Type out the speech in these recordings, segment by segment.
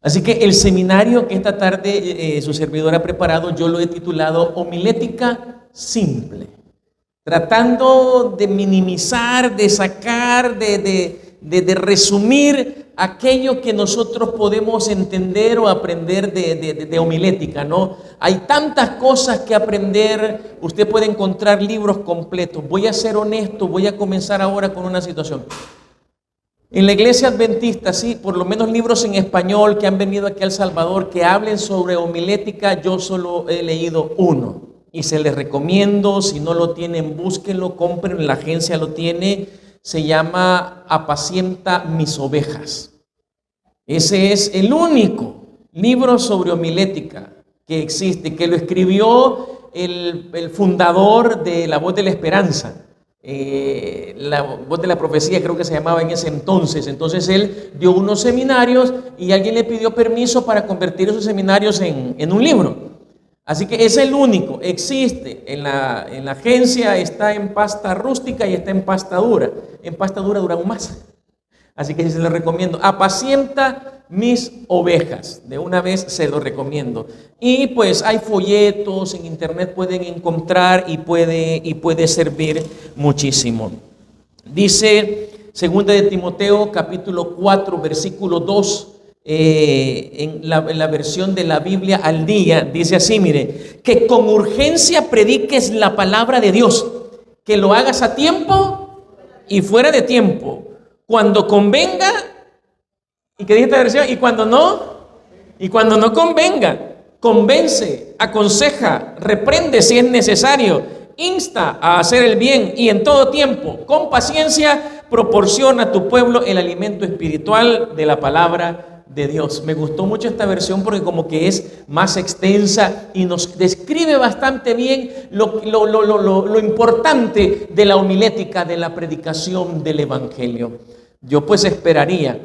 Así que el seminario que esta tarde su servidor ha preparado, yo lo he titulado Homilética Simple, tratando de minimizar, de sacar, de resumir aquello que nosotros podemos entender o aprender de homilética, ¿no? Hay tantas cosas que aprender, usted puede encontrar libros completos. Voy a ser honesto, voy a comenzar ahora con una situación. En la iglesia adventista, sí, por lo menos libros en español que han venido aquí a El Salvador que hablen sobre homilética, yo solo he leído uno y se les recomiendo. Si no lo tienen, búsquenlo, compren, la agencia lo tiene. Se llama Apacienta mis ovejas. Ese es el único libro sobre homilética que existe, que lo escribió el fundador de La Voz de la Esperanza. La Voz de la Profecía creo que se llamaba en ese entonces. Entonces él dio unos seminarios y alguien le pidió permiso para convertir esos seminarios en un libro. Así que es el único, existe en la agencia, está en pasta rústica y está en pasta dura. En pasta dura dura aún más. Así que se lo recomiendo. Apacienta mis ovejas. De una vez se lo recomiendo. Y pues hay folletos en internet, pueden encontrar y puede servir muchísimo. Dice 2 de Timoteo capítulo 4 versículo 2 en la versión de la Biblia al día. Dice así, mire, que con urgencia prediques la palabra de Dios, que lo hagas a tiempo y fuera de tiempo, cuando convenga, y que dice esta versión, y cuando no convenga, convence, aconseja, reprende si es necesario, insta a hacer el bien y en todo tiempo, con paciencia, proporciona a tu pueblo el alimento espiritual de la palabra de Dios. Me gustó mucho esta versión porque como que es más extensa y nos describe bastante bien lo importante de la homilética, de la predicación del evangelio. Yo pues esperaría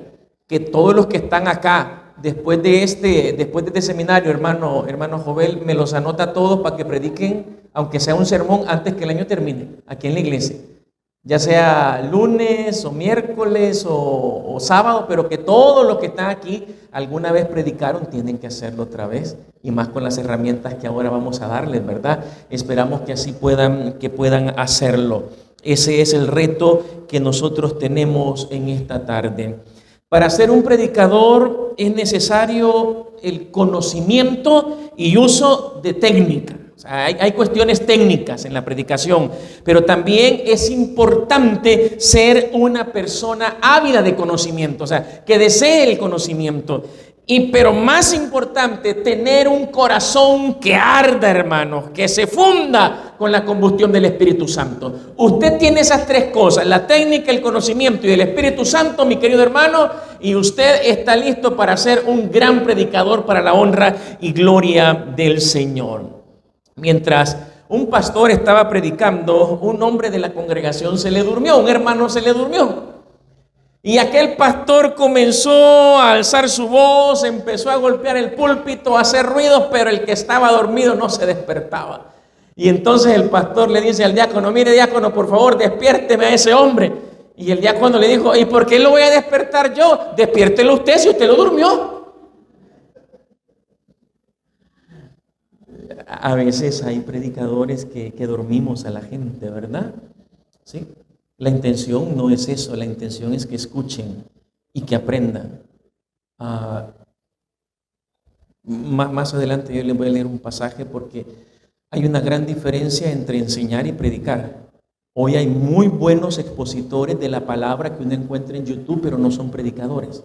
que todos los que están acá después de este seminario, hermano Jovel, me los anota todos para que prediquen, aunque sea un sermón, antes que el año termine, aquí en la iglesia. Ya sea lunes o miércoles o sábado, pero que todos los que están aquí alguna vez predicaron, tienen que hacerlo otra vez, y más con las herramientas que ahora vamos a darles, ¿verdad? Esperamos que así puedan hacerlo. Ese es el reto que nosotros tenemos en esta tarde. Para ser un predicador es necesario el conocimiento y uso de técnica. O sea, hay cuestiones técnicas en la predicación, pero también es importante ser una persona ávida de conocimiento, o sea, que desee el conocimiento. Pero más importante, tener un corazón que arda, hermanos, que se funda con la combustión del Espíritu Santo. Usted tiene esas tres cosas, la técnica, el conocimiento y el Espíritu Santo, mi querido hermano, y usted está listo para ser un gran predicador para la honra y gloria del Señor. Mientras un pastor estaba predicando, un hombre de la congregación se le durmió, un hermano se le durmió. Y aquel pastor comenzó a alzar su voz, empezó a golpear el púlpito, a hacer ruidos, pero el que estaba dormido no se despertaba. Y entonces el pastor le dice al diácono, mire diácono, por favor, despiérteme a ese hombre. Y el diácono le dijo, ¿y por qué lo voy a despertar yo? Despiértelo usted si usted lo durmió. A veces hay predicadores que dormimos a la gente, ¿verdad? Sí. La intención no es eso, la intención es que escuchen y que aprendan. Más adelante yo les voy a leer un pasaje porque hay una gran diferencia entre enseñar y predicar. Hoy hay muy buenos expositores de la palabra que uno encuentra en YouTube, pero no son predicadores.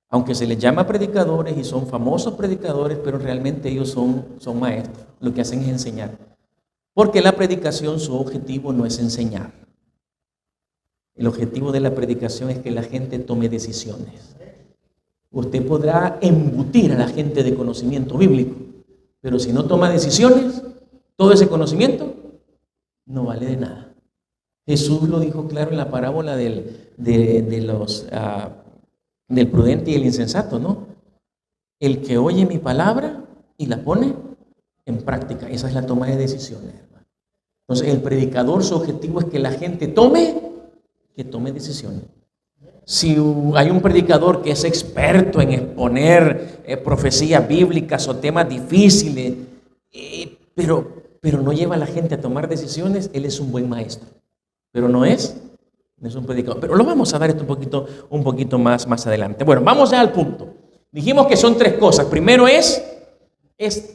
Aunque se les llama predicadores y son famosos predicadores, pero realmente ellos son maestros. Lo que hacen es enseñar. Porque la predicación, su objetivo no es enseñar. El objetivo de la predicación es que la gente tome decisiones. Usted podrá embutir a la gente de conocimiento bíblico, pero si no toma decisiones, todo ese conocimiento no vale de nada. Jesús lo dijo claro en la parábola del prudente y el insensato, ¿no? El que oye mi palabra y la pone en práctica, esa es la toma de decisiones, hermano. Entonces el predicador, su objetivo es que la gente tome decisiones. Si hay un predicador que es experto en exponer profecías bíblicas o temas difíciles, pero no lleva a la gente a tomar decisiones, él es un buen maestro. Pero no es un predicador. Pero lo vamos a ver esto un poquito más adelante. Bueno, vamos ya al punto. Dijimos que son tres cosas. Primero es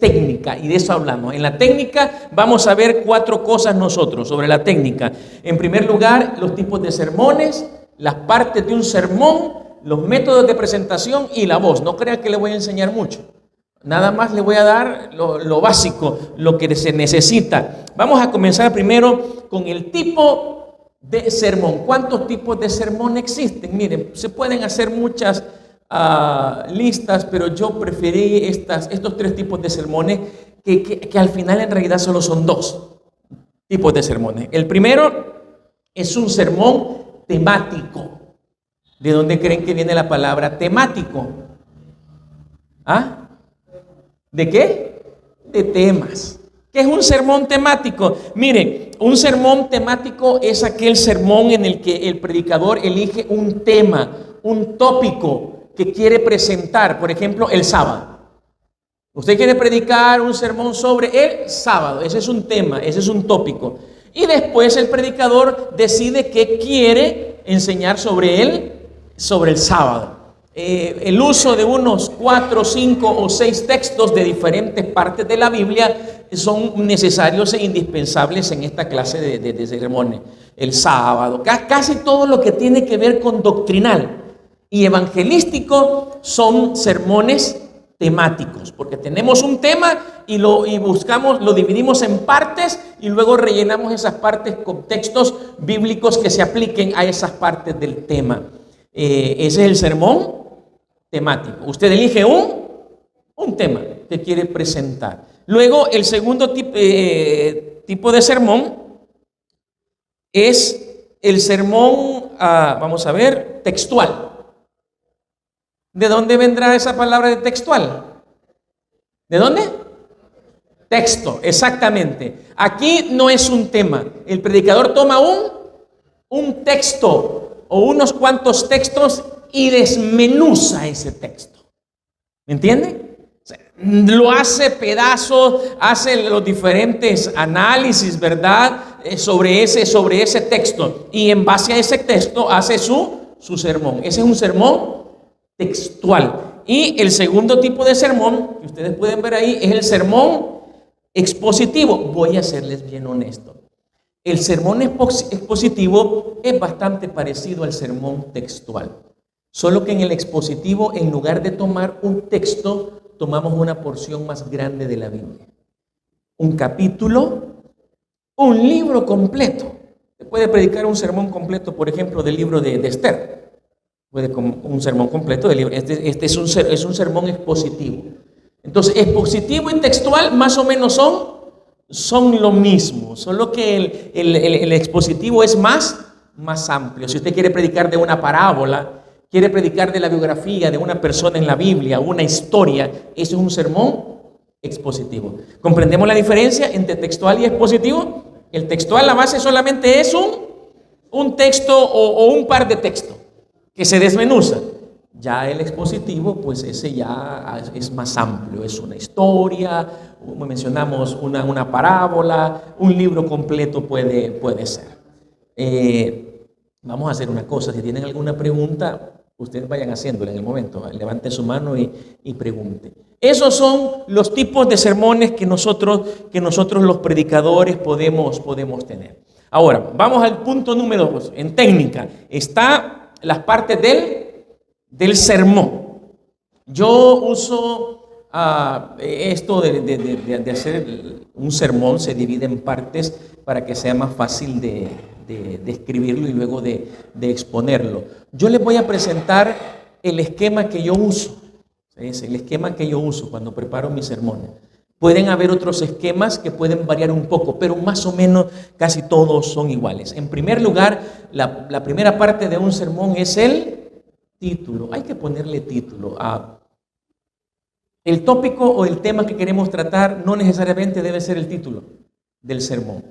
técnica, y de eso hablamos. En la técnica vamos a ver cuatro cosas nosotros sobre la técnica. En primer lugar, los tipos de sermones, las partes de un sermón, los métodos de presentación y la voz. No crean que le voy a enseñar mucho. Nada más le voy a dar lo básico, lo que se necesita. Vamos a comenzar primero con el tipo de sermón. ¿Cuántos tipos de sermón existen? Miren, se pueden hacer muchas listas, pero yo preferí estos tres tipos de sermones que al final en realidad solo son dos tipos de sermones. El primero es un sermón temático. ¿De dónde creen que viene la palabra temático? ¿Ah? ¿De qué? De temas. ¿Qué es un sermón temático? Miren, un sermón temático es aquel sermón en el que el predicador elige un tema, un tópico que quiere presentar. Por ejemplo, el sábado. Usted quiere predicar un sermón sobre el sábado. Ese es un tema, ese es un tópico. Y después el predicador decide qué quiere enseñar sobre el sábado. El uso de unos 4, 5 o 6 textos de diferentes partes de la Biblia son necesarios e indispensables en esta clase de sermones. El sábado, casi todo lo que tiene que ver con doctrinal y evangelístico son sermones temáticos, porque tenemos un tema y lo dividimos en partes y luego rellenamos esas partes con textos bíblicos que se apliquen a esas partes del tema. Ese es el sermón temático. Usted elige un tema que quiere presentar. Luego, el segundo tipo de sermón es el sermón, vamos a ver, textual. ¿De dónde vendrá esa palabra de textual? ¿De dónde? Texto, exactamente. Aquí no es un tema. El predicador toma un texto o unos cuantos textos y desmenuza ese texto. ¿Me entiende? Lo hace pedazos, hace los diferentes análisis, ¿verdad? Sobre ese texto. Y en base a ese texto hace su sermón. Ese es un sermón textual. Y el segundo tipo de sermón que ustedes pueden ver ahí es el sermón expositivo. Voy a serles bien honesto. El sermón expositivo es bastante parecido al sermón textual. Solo que en el expositivo, en lugar de tomar un texto, tomamos una porción más grande de la Biblia. Un capítulo, un libro completo. Se puede predicar un sermón completo, por ejemplo, del libro de Esther. Puede un sermón completo del libro. Este es un sermón expositivo. Entonces, expositivo y textual más o menos son lo mismo, solo que el expositivo es más amplio. Si usted quiere predicar de una parábola, quiere predicar de la biografía de una persona en la Biblia, una historia, eso es un sermón expositivo. ¿Comprendemos la diferencia entre textual y expositivo? El textual, la base solamente es un texto o un par de textos que se desmenuza. Ya el expositivo, pues ese ya es más amplio, es una historia, como mencionamos, una parábola, un libro completo puede ser. Vamos a hacer una cosa, si tienen alguna pregunta, ustedes vayan haciéndola en el momento, levanten su mano y pregunten. Esos son los tipos de sermones que nosotros los predicadores podemos tener. Ahora, vamos al punto número 2. En técnica, está las partes del sermón. Yo uso esto de hacer un sermón, se divide en partes para que sea más fácil de escribirlo y luego de exponerlo. Yo les voy a presentar el esquema que yo uso. Es el esquema que yo uso cuando preparo mis sermones. Pueden haber otros esquemas que pueden variar un poco, pero más o menos casi todos son iguales. En primer lugar, la primera parte de un sermón es el título. Hay que ponerle título. El tópico o el tema que queremos tratar no necesariamente debe ser el título del sermón.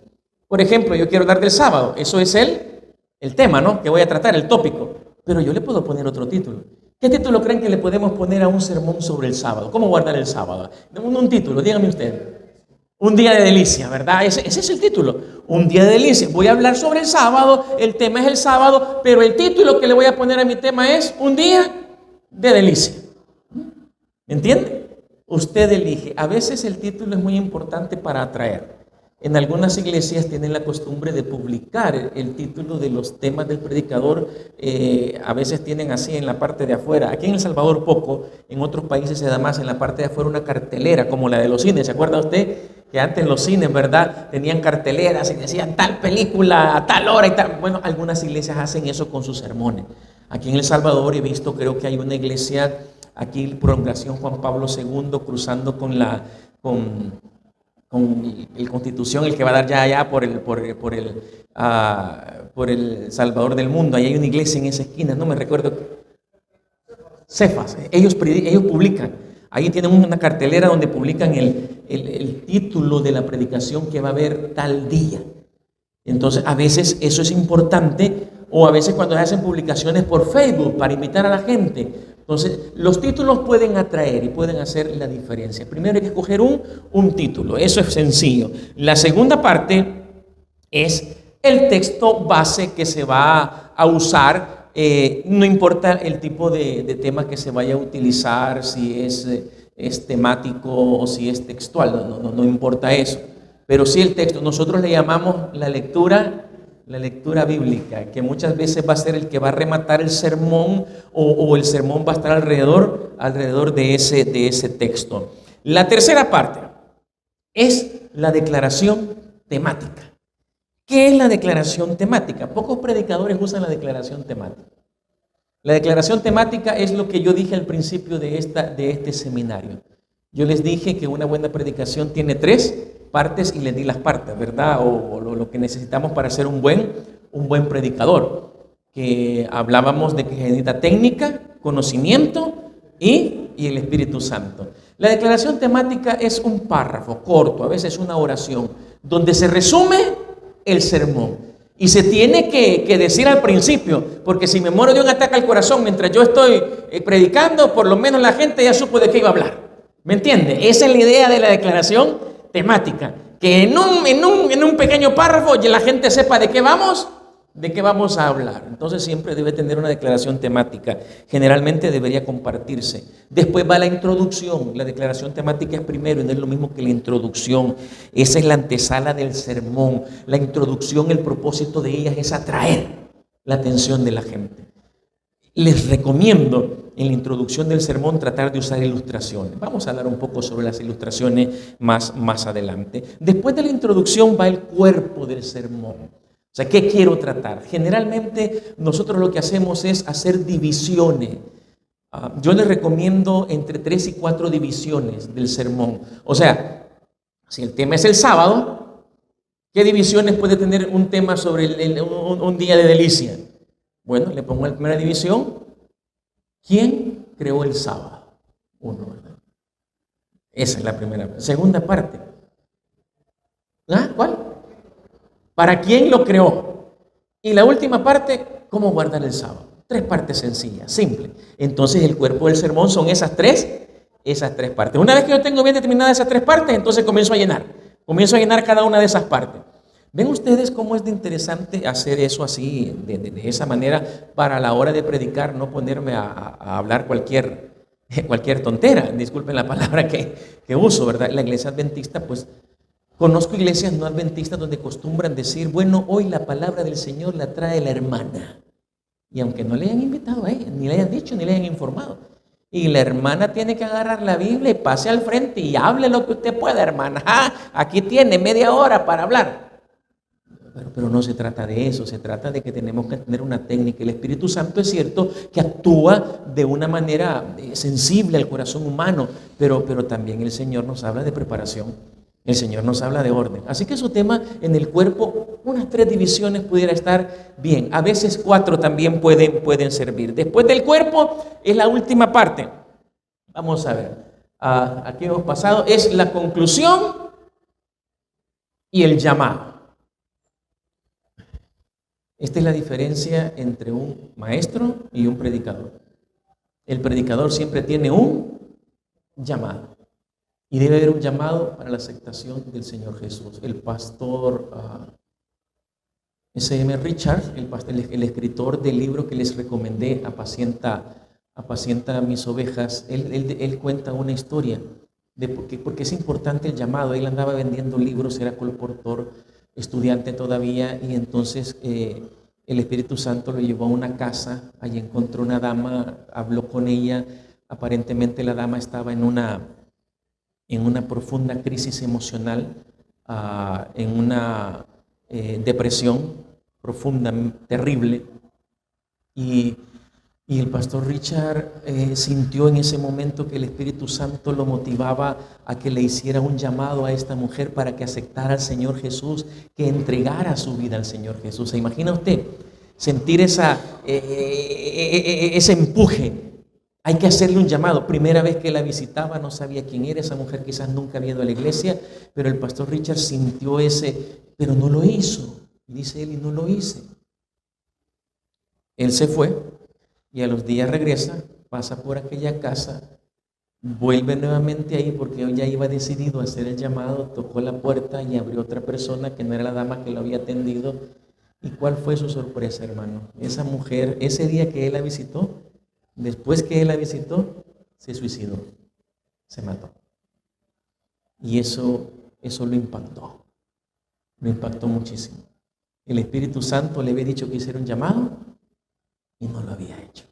Por ejemplo, yo quiero hablar del sábado. Eso es el tema, ¿no? Que voy a tratar, el tópico. pero yo le puedo poner otro título. ¿Qué título creen que le podemos poner a un sermón sobre el sábado? ¿Cómo guardar el sábado? Un título, dígame usted. Un día de delicia, ¿verdad? Ese es el título. Un día de delicia. Voy a hablar sobre el sábado, el tema es el sábado, pero el título que le voy a poner a mi tema es un día de delicia. ¿Entiende? Usted elige. A veces el título es muy importante para atraer. En algunas iglesias tienen la costumbre de publicar el título de los temas del predicador. A veces tienen así en la parte de afuera. Aquí en El Salvador poco, en otros países se da más en la parte de afuera una cartelera como la de los cines. ¿Se acuerda usted que antes los cines, verdad, tenían carteleras y decían tal película a tal hora y tal? Bueno, algunas iglesias hacen eso con sus sermones. Aquí en El Salvador he visto, creo que hay una iglesia aquí, Prolongación Juan Pablo II, cruzando con el Constitución, el que va a dar ya allá por el Salvador del mundo. Ahí hay una iglesia en esa esquina, no me recuerdo. Cefas, ellos publican. Ahí tienen una cartelera donde publican el título de la predicación que va a haber tal día. Entonces, a veces eso es importante, o a veces cuando hacen publicaciones por Facebook para invitar a la gente. Entonces, los títulos pueden atraer y pueden hacer la diferencia. Primero hay que escoger un título, eso es sencillo. La segunda parte es el texto base que se va a usar. No importa el tipo de tema que se vaya a utilizar, si es temático o si es textual, no importa eso. Pero sí el texto, nosotros le llamamos la lectura bíblica, que muchas veces va a ser el que va a rematar el sermón o el sermón va a estar alrededor de ese texto. La tercera parte es la declaración temática. ¿Qué es la declaración temática? Pocos predicadores usan la declaración temática. La declaración temática es lo que yo dije al principio de este seminario. Yo les dije que una buena predicación tiene 3 partes y les di las partes, ¿verdad? O lo que necesitamos para ser un buen predicador. Que hablábamos de que necesita técnica, conocimiento y el Espíritu Santo. La declaración temática es un párrafo corto, a veces una oración, donde se resume el sermón. Y se tiene que decir al principio, porque si me muero de un ataque al corazón mientras yo estoy predicando, por lo menos la gente ya supo de qué iba a hablar. ¿Me entiende? Esa es la idea de la declaración temática, que en un pequeño párrafo ya la gente sepa de qué vamos a hablar. Entonces siempre debe tener una declaración temática. Generalmente debería compartirse. Después va la introducción. La declaración temática es primero y no es lo mismo que la introducción. Esa es la antesala del sermón. La introducción, el propósito de ella es atraer la atención de la gente. Les recomiendo en la introducción del sermón tratar de usar ilustraciones. Vamos a hablar un poco sobre las ilustraciones más adelante. Después de la introducción va el cuerpo del sermón. O sea, ¿qué quiero tratar? Generalmente nosotros lo que hacemos es hacer divisiones. Yo les recomiendo entre 3 y 4 divisiones del sermón. O sea, si el tema es el sábado, ¿qué divisiones puede tener un tema sobre un día de delicia? Bueno, le pongo en la primera división, ¿quién creó el sábado? Uno, ¿verdad? Esa es la primera. Segunda parte. ¿Cuál? ¿Para quién lo creó? Y la última parte, ¿cómo guardar el sábado? 3 partes sencillas, simples. Entonces el cuerpo del sermón son esas tres partes. Una vez que yo tengo bien determinadas esas 3 partes, entonces comienzo a llenar cada una de esas partes. ¿Ven ustedes cómo es de interesante hacer eso así, de esa manera, para la hora de predicar, no ponerme a hablar cualquier tontera? Disculpen la palabra que uso, ¿verdad? La iglesia adventista, pues, conozco iglesias no adventistas donde acostumbran decir, bueno, hoy la palabra del Señor la trae la hermana. Y aunque no le hayan invitado a ella, ni le hayan dicho, ni le hayan informado. Y la hermana tiene que agarrar la Biblia y pase al frente y hable lo que usted pueda, hermana. Aquí tiene media hora para hablar. Pero no se trata de eso, se trata de que tenemos que tener una técnica. El Espíritu Santo es cierto que actúa de una manera sensible al corazón humano, pero también el Señor nos habla de preparación, el Señor nos habla de orden. Así que su tema en el cuerpo, unas 3 divisiones pudiera estar bien, a veces 4 también pueden servir. Después del cuerpo es la última parte. Vamos a ver, aquí hemos pasado, es la conclusión y el llamado. Esta es la diferencia entre un maestro y un predicador. El predicador siempre tiene un llamado. Y debe haber un llamado para la aceptación del Señor Jesús. El pastor S.M. Richards, el escritor del libro que les recomendé, Apacienta mis ovejas, él cuenta una historia de porque es importante el llamado. Él andaba vendiendo libros, era colportor, estudiante todavía, y entonces el Espíritu Santo lo llevó a una casa. Allí encontró una dama, habló con ella. Aparentemente la dama estaba en una profunda crisis emocional, en una depresión profunda, terrible. Y el pastor Richard sintió en ese momento que el Espíritu Santo lo motivaba a que le hiciera un llamado a esta mujer para que aceptara al Señor Jesús, que entregara su vida al Señor Jesús. ¿Se imagina usted sentir ese empuje? Hay que hacerle un llamado. Primera vez que la visitaba, no sabía quién era esa mujer, quizás nunca había ido a la iglesia, pero el pastor Richard sintió pero no lo hizo. Y dice él, y no lo hice. Él se fue y a los días regresa, pasa por aquella casa, vuelve nuevamente ahí porque él ya iba decidido a hacer el llamado, tocó la puerta y abrió otra persona que no era la dama que lo había atendido. ¿Y cuál fue su sorpresa, hermano? Esa mujer, ese día que él la visitó, después que él la visitó, se suicidó, se mató. Y eso lo impactó muchísimo. El Espíritu Santo le había dicho que hiciera un llamado y no lo había hecho.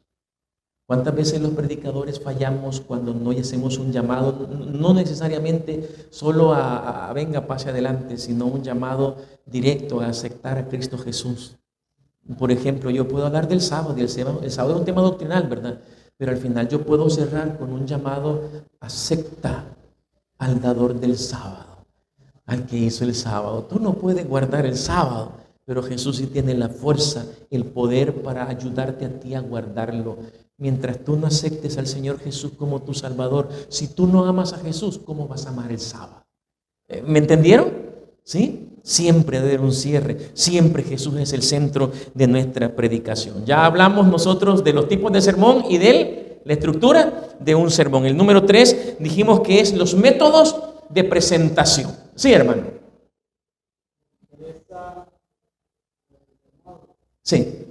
¿Cuántas veces los predicadores fallamos cuando no hacemos un llamado? No necesariamente solo a venga, pase adelante, sino un llamado directo a aceptar a Cristo Jesús. Por ejemplo, yo puedo hablar del sábado, y el sábado es un tema doctrinal, ¿verdad? Pero al final yo puedo cerrar con un llamado: acepta al dador del sábado, al que hizo el sábado. Tú no puedes guardar el sábado, pero Jesús sí tiene la fuerza, el poder para ayudarte a ti a guardarlo. Mientras tú no aceptes al Señor Jesús como tu Salvador, si tú no amas a Jesús, ¿cómo vas a amar el sábado? ¿Me entendieron? ¿Sí? Siempre debe haber un cierre. Siempre Jesús es el centro de nuestra predicación. Ya hablamos nosotros de los tipos de sermón y de la estructura de un sermón. El número 3 dijimos que es los métodos de presentación. Sí, hermano. Sí.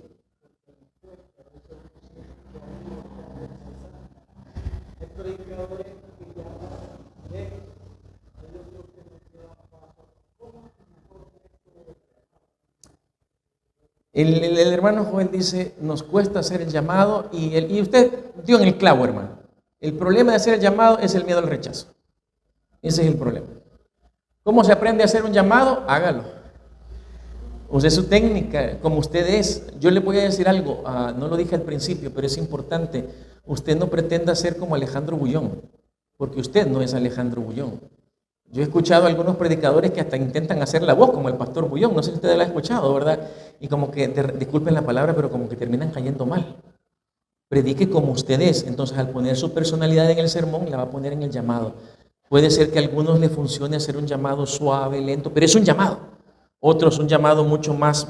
El hermano Joel dice, nos cuesta hacer el llamado y usted dio en el clavo, hermano. El problema de hacer el llamado es el miedo al rechazo. Ese es el problema. ¿Cómo se aprende a hacer un llamado? Hágalo. Use su técnica, como usted es. Yo le voy a decir algo, no lo dije al principio, pero es importante. Usted no pretenda ser como Alejandro Bullón, porque usted no es Alejandro Bullón. Yo he escuchado a algunos predicadores que hasta intentan hacer la voz como el pastor Bullón. No sé si ustedes lo han escuchado, ¿verdad? Y como que, disculpen la palabra, pero como que terminan cayendo mal. Predique como usted es. Entonces, al poner su personalidad en el sermón, la va a poner en el llamado. Puede ser que a algunos les funcione hacer un llamado suave, lento, pero es un llamado. Otros un llamado mucho más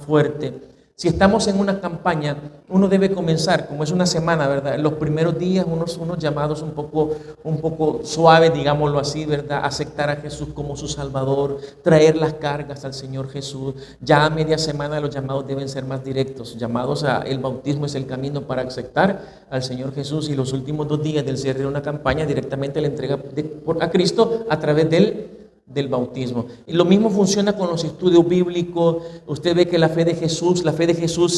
fuerte. Si estamos en una campaña, uno debe comenzar, como es una semana, ¿verdad? Los primeros días, unos llamados un poco suaves, digámoslo así, ¿verdad? Aceptar a Jesús como su Salvador, traer las cargas al Señor Jesús. Ya a media semana los llamados deben ser más directos. Llamados el bautismo es el camino para aceptar al Señor Jesús, y los últimos 2 días del cierre de una campaña directamente la entrega a Cristo a través del bautismo. Y lo mismo funciona con los estudios bíblicos. Usted ve que la fe de Jesús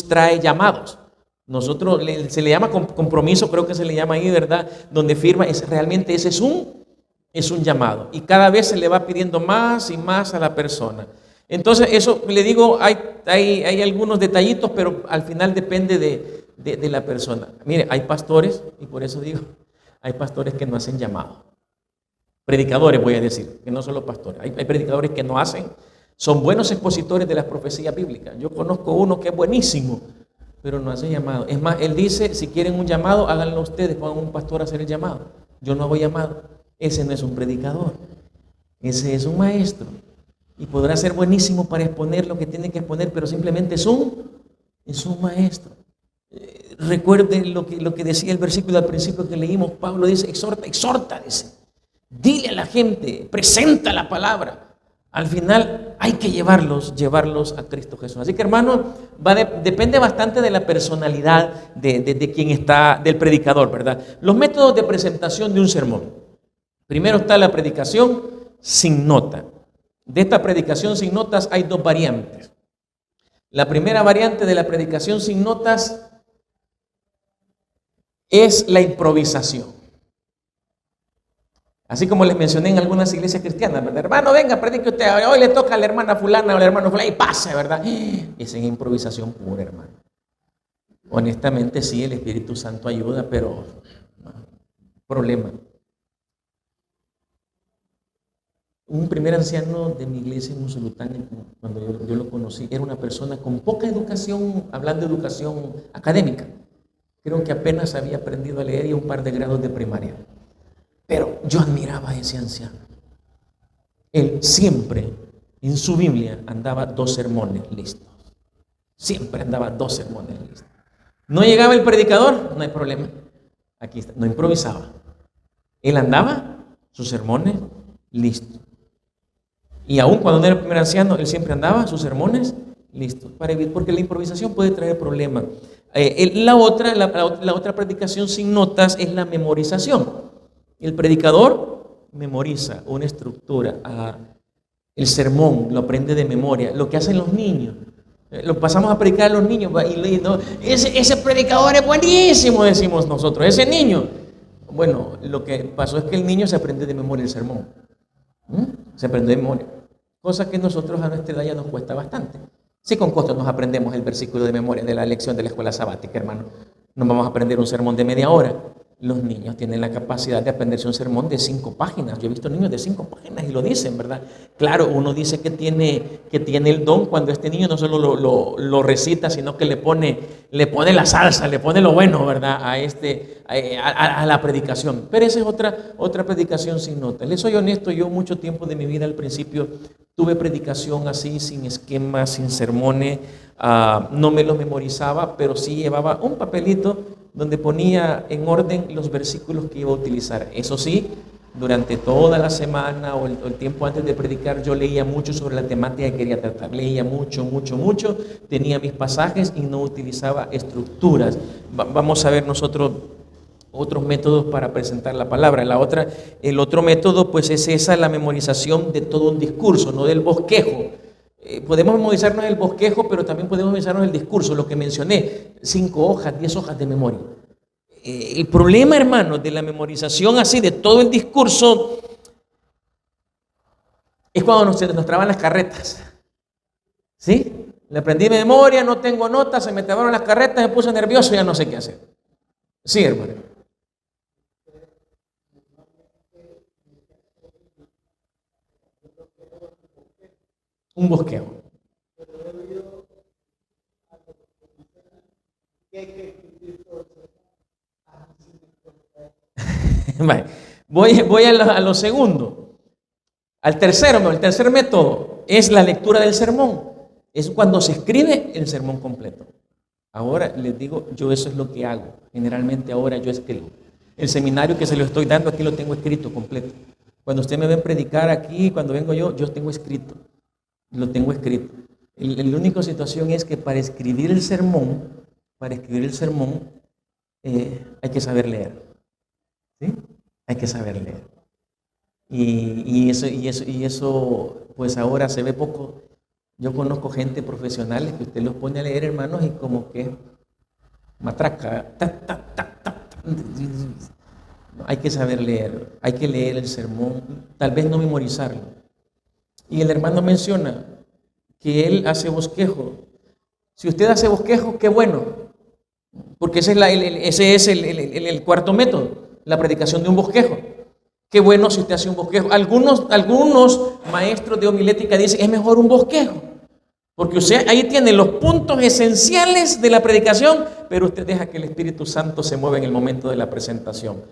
trae llamados. Nosotros se le llama compromiso, creo que se le llama ahí, ¿verdad? Donde firma, realmente ese es un llamado. Y cada vez se le va pidiendo más y más a la persona. Entonces, eso le digo, hay algunos detallitos, pero al final depende de la persona. Mire, hay pastores, y por eso digo, hay pastores que no hacen llamado. Predicadores, voy a decir, que no solo pastores. Hay predicadores que no hacen, son buenos expositores de las profecías bíblicas. Yo conozco uno que es buenísimo, pero no hace llamado. Es más, él dice, si quieren un llamado, háganlo ustedes, pongan un pastor a hacer el llamado. Yo no hago llamado. Ese no es un predicador, ese es un maestro. y podrá ser buenísimo para exponer lo que tiene que exponer, pero simplemente es un maestro. Recuerden lo que decía el versículo al principio que leímos. Pablo dice, exhorta, dice. Dile a la gente, presenta la palabra. Al final hay que llevarlos a Cristo Jesús. Así que, hermano, depende bastante de la personalidad de quien está, del predicador, ¿verdad? Los métodos de presentación de un sermón. Primero está la predicación sin nota. De esta predicación sin notas hay dos variantes. La primera variante de la predicación sin notas es la improvisación. Así como les mencioné en algunas iglesias cristianas, ¿verdad? Hermano, venga, predique usted. Hoy le toca a la hermana fulana o al hermano fulano y pase, ¿verdad? Esa es improvisación pura, hermano. Honestamente, sí, el Espíritu Santo ayuda, pero problema. Un primer anciano de mi iglesia en Usulután, cuando yo lo conocí, era una persona con poca educación, hablando de educación académica. Creo que apenas había aprendido a leer y un par de grados de primaria. Pero yo admiraba a ese anciano. Él siempre en su Biblia andaba 2 sermones listos. Siempre andaba 2 sermones listos. No llegaba el predicador, no hay problema. Aquí está, no improvisaba. Él andaba sus sermones listos. Y aún cuando no era el primer anciano, él siempre andaba sus sermones listos. Porque la improvisación puede traer problemas. La otra predicación sin notas es la memorización. El predicador memoriza una estructura, el sermón lo aprende de memoria, lo que hacen los niños. Lo pasamos a predicar a los niños y no, ese predicador es buenísimo, decimos nosotros, ese niño. Bueno, lo que pasó es que el niño se aprende de memoria el sermón. Se aprende de memoria, cosa que nosotros a nuestra edad ya nos cuesta bastante. Sí, con costo nos aprendemos el versículo de memoria de la lección de la escuela sabática, hermano. No vamos a aprender un sermón de media hora. Los niños tienen la capacidad de aprenderse un sermón de 5 páginas. Yo he visto niños de 5 páginas y lo dicen, ¿verdad? Claro, uno dice que tiene el don cuando este niño no solo lo recita, sino que le pone la salsa, le pone lo bueno, ¿verdad? A la predicación. Pero esa es otra predicación sin notas. Les soy honesto, yo mucho tiempo de mi vida al principio tuve predicación así, sin esquemas, sin sermones. No me los memorizaba, pero sí llevaba un papelito donde ponía en orden los versículos que iba a utilizar. Eso sí, durante toda la semana o el tiempo antes de predicar, yo leía mucho sobre la temática que quería tratar. Leía mucho, tenía mis pasajes y no utilizaba estructuras. Vamos a ver nosotros otros métodos para presentar la palabra. El otro método, pues, es la memorización de todo un discurso, no del bosquejo. Podemos memorizarnos el bosquejo, pero también podemos memorizarnos el discurso, lo que mencioné, 5 hojas, 10 hojas de memoria. El problema, hermano, de la memorización así, de todo el discurso, es cuando nos traban las carretas. ¿Sí? Le aprendí de memoria, no tengo notas, se me trabaron las carretas, me puse nervioso y ya no sé qué hacer. Sí, hermano. Un bosquejo. Voy a lo segundo. El tercer método es la lectura del sermón. Es cuando se escribe el sermón completo. Ahora les digo, yo eso es lo que hago. Generalmente ahora yo escribo. El seminario que se lo estoy dando aquí lo tengo escrito completo. Cuando usted me ven predicar aquí, cuando vengo yo tengo escrito. Lo tengo escrito. La única situación es que para escribir el sermón, hay que saber leer. ¿Sí? Hay que saber leer. Y eso, pues ahora se ve poco. Yo conozco gente profesionales que usted los pone a leer, hermanos, y como que matraca. Hay que saber leer. Hay que leer el sermón. Tal vez no memorizarlo. Y el hermano menciona que él hace bosquejo. Si usted hace bosquejo, qué bueno, porque ese es el cuarto método, la predicación de un bosquejo. Qué bueno si usted hace un bosquejo. Algunos maestros de homilética dicen, es mejor un bosquejo, porque usted ahí tiene los puntos esenciales de la predicación, pero usted deja que el Espíritu Santo se mueva en el momento de la presentación.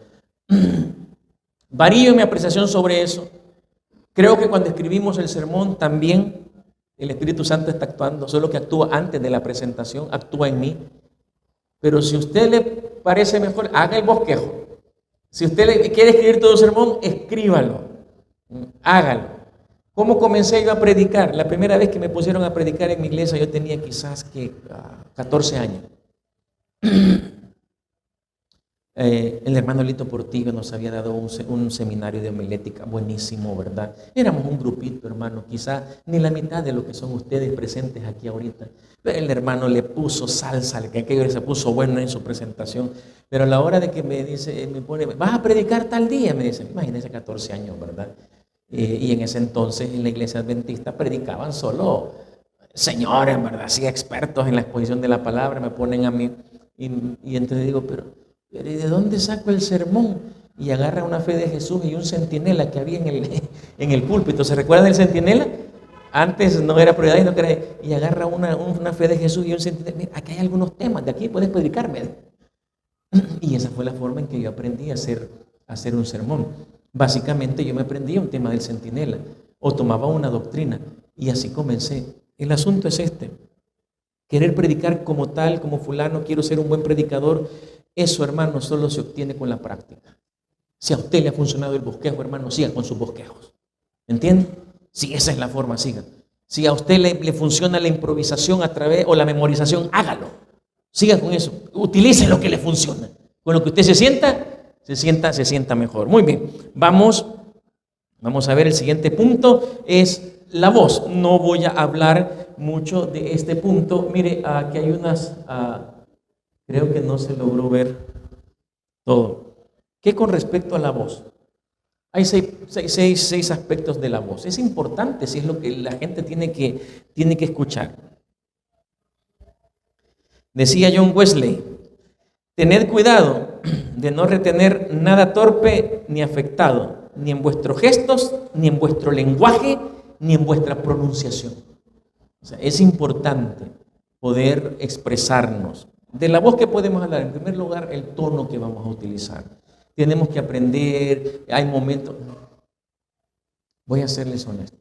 Varío en mi apreciación sobre eso. Creo que cuando escribimos el sermón también el Espíritu Santo está actuando, solo que actúa antes de la presentación, actúa en mí. Pero si a usted le parece mejor, haga el bosquejo. Si usted quiere escribir todo el sermón, escríbalo, hágalo. ¿Cómo comencé yo a predicar? La primera vez que me pusieron a predicar en mi iglesia yo tenía quizás 14 años. El hermano Lito Portillo nos había dado un seminario de homilética buenísimo, ¿verdad? Éramos un grupito, hermano, quizá ni la mitad de lo que son ustedes presentes aquí ahorita. Pero el hermano le puso salsa, que aquello se puso bueno en su presentación. Pero a la hora de que me pone, vas a predicar tal día, me dice, imagínense 14 años, ¿verdad? Y en ese entonces en la iglesia adventista predicaban solo señores, ¿verdad? Así expertos en la exposición de la palabra, me ponen a mí. Y entonces digo, pero ¿y de dónde saco el sermón? Y agarra una fe de Jesús y un centinela que había en el púlpito. ¿Se recuerdan del centinela? Antes no era prioridad y no creía. Y agarra una fe de Jesús y un centinela. Mira, aquí hay algunos temas, de aquí puedes predicarme. Y esa fue la forma en que yo aprendí a hacer un sermón. Básicamente yo me aprendí un tema del centinela o tomaba una doctrina y así comencé. El asunto es este: querer predicar como tal, como fulano, quiero ser un buen predicador. Eso, hermano, solo se obtiene con la práctica. Si a usted le ha funcionado el bosquejo, hermano, siga con sus bosquejos. ¿Entiende? Si esa es la forma, siga. Si a usted le funciona la improvisación o la memorización, hágalo. Siga con eso. Utilice lo que le funciona. Con lo que usted se sienta mejor. Muy bien. Vamos a ver el siguiente punto. Es la voz. No voy a hablar mucho de este punto. Mire, aquí hay unas... creo que no se logró ver todo. ¿Qué con respecto a la voz? Hay seis aspectos de la voz. Es importante si es lo que la gente tiene que escuchar. Decía John Wesley, tened cuidado de no retener nada torpe ni afectado, ni en vuestros gestos, ni en vuestro lenguaje, ni en vuestra pronunciación. O sea, es importante poder expresarnos. De la voz que podemos hablar, en primer lugar, el tono que vamos a utilizar. Tenemos que aprender, hay momentos... Voy a serles honesto.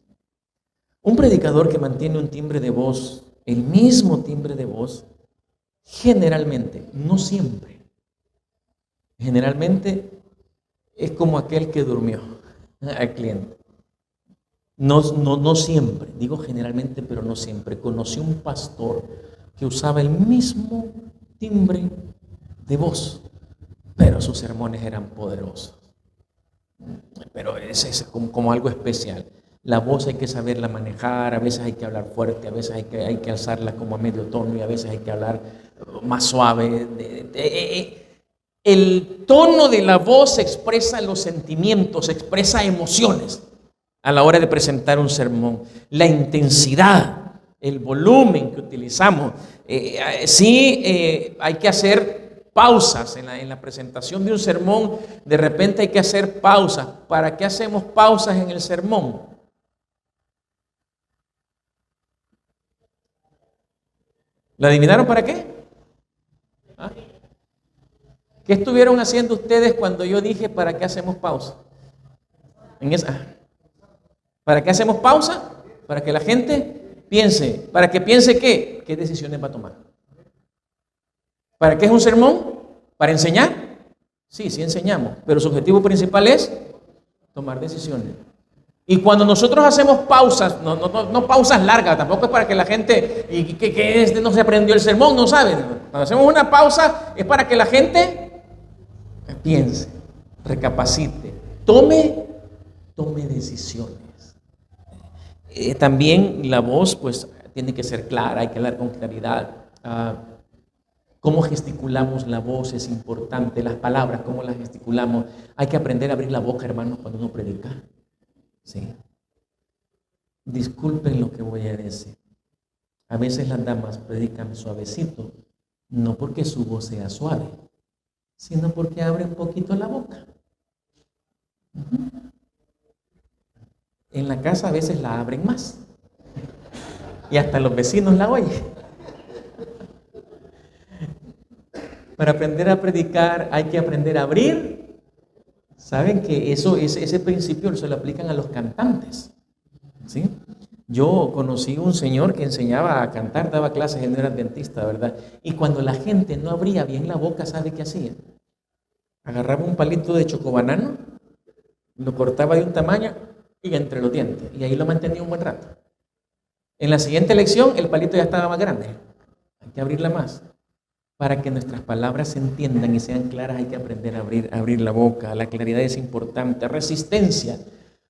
Un predicador que mantiene un timbre de voz, el mismo timbre de voz, generalmente, no siempre, generalmente es como aquel que durmió al cliente. No siempre, digo generalmente, pero no siempre. Conocí un pastor que usaba el mismo timbre de voz, pero sus sermones eran poderosos. Pero es como algo especial. La voz hay que saberla manejar, a veces hay que hablar fuerte, a veces hay que alzarla como a medio tono y a veces hay que hablar más suave. El tono de la voz expresa los sentimientos, expresa emociones a la hora de presentar un sermón. La intensidad, el volumen que utilizamos. Hay que hacer pausas en la presentación de un sermón. De repente hay que hacer pausas. ¿Para qué hacemos pausas en el sermón? ¿La adivinaron para qué? ¿Ah? ¿Qué estuvieron haciendo ustedes cuando yo dije para qué hacemos pausa? ¿Para qué hacemos pausa? Para que la gente piense. ¿Para que piense qué? ¿Qué decisiones va a tomar? ¿Para qué es un sermón? ¿Para enseñar? Sí enseñamos, pero su objetivo principal es tomar decisiones. Y cuando nosotros hacemos pausas, no pausas largas, tampoco es para que la gente, no se aprendió el sermón, no sabe. Cuando hacemos una pausa es para que la gente piense, recapacite, tome decisiones. También la voz pues tiene que ser clara, hay que hablar con claridad. Cómo gesticulamos la voz es importante, las palabras, cómo las gesticulamos. Hay que aprender a abrir la boca, hermanos, cuando uno predica. Sí. Disculpen lo que voy a decir. A veces las damas predican suavecito, no porque su voz sea suave, sino porque abre un poquito la boca. En la casa a veces la abren más y hasta los vecinos la oyen. Para aprender a predicar hay que aprender a abrir Saben que ese principio se lo aplican a los cantantes, ¿sí? Yo conocí un señor que enseñaba a cantar, daba clases, él no era adventista, ¿verdad? Y cuando la gente no abría bien la boca, ¿sabe qué hacía? Agarraba un palito de chocobanano, lo cortaba de un tamaño y entre los dientes, y ahí lo mantenía un buen rato. En la siguiente lección, el palito ya estaba más grande. Hay que abrirla más. Para que nuestras palabras se entiendan y sean claras, hay que aprender a abrir la boca. La claridad es importante. Resistencia.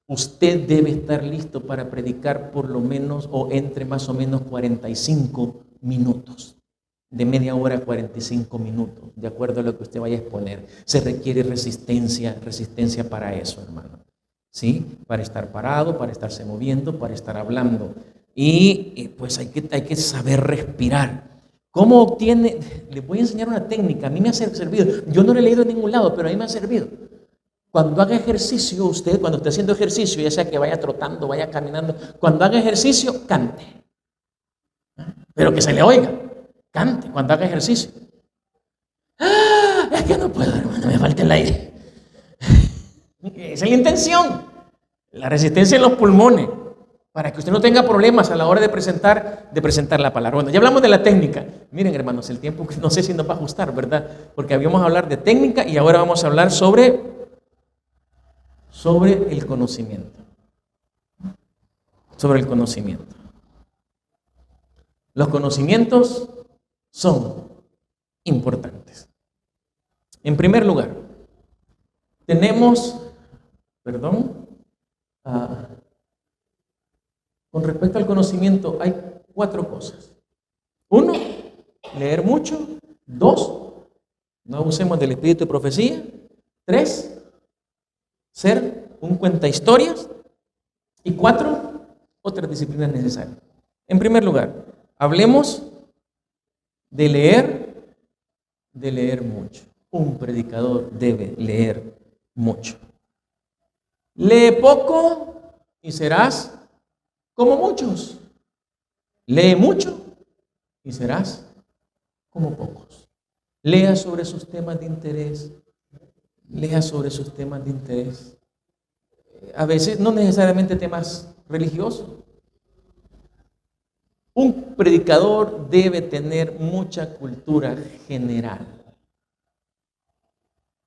Usted debe estar listo para predicar por lo menos o entre más o menos 45 minutos. De media hora a 45 minutos, de acuerdo a lo que usted vaya a exponer. Se requiere resistencia para eso, hermano. ¿Sí? Para estar parado, para estarse moviendo, para estar hablando. Y pues hay que saber respirar. ¿Cómo obtiene? Les voy a enseñar una técnica. A mí me ha servido. Yo no lo he leído en ningún lado, pero a mí me ha servido. Cuando haga ejercicio, cuando esté haciendo ejercicio, ya sea que vaya trotando, vaya caminando, cuando haga ejercicio, cante. Pero que se le oiga. Cante cuando haga ejercicio. Es que no puedo, hermano, me falta el aire. Esa es la intención. La resistencia en los pulmones. Para que usted no tenga problemas a la hora de presentar la palabra. Bueno, ya hablamos de la técnica. Miren, hermanos, el tiempo no sé si nos va a ajustar, ¿verdad? Porque habíamos a hablar de técnica y ahora vamos a hablar sobre el conocimiento. Sobre el conocimiento. Los conocimientos son importantes. En primer lugar, tenemos, con respecto al conocimiento hay 4 cosas. 1, leer mucho. 2, no abusemos del espíritu de profecía. 3, ser un cuentahistorias. Y 4, otras disciplinas necesarias. En primer lugar, hablemos de leer mucho. Un predicador debe leer mucho. Lee poco y serás como muchos. Lee mucho y serás como pocos. Lea sobre sus temas de interés. Lea sobre sus temas de interés. A veces no necesariamente temas religiosos. Un predicador debe tener mucha cultura general.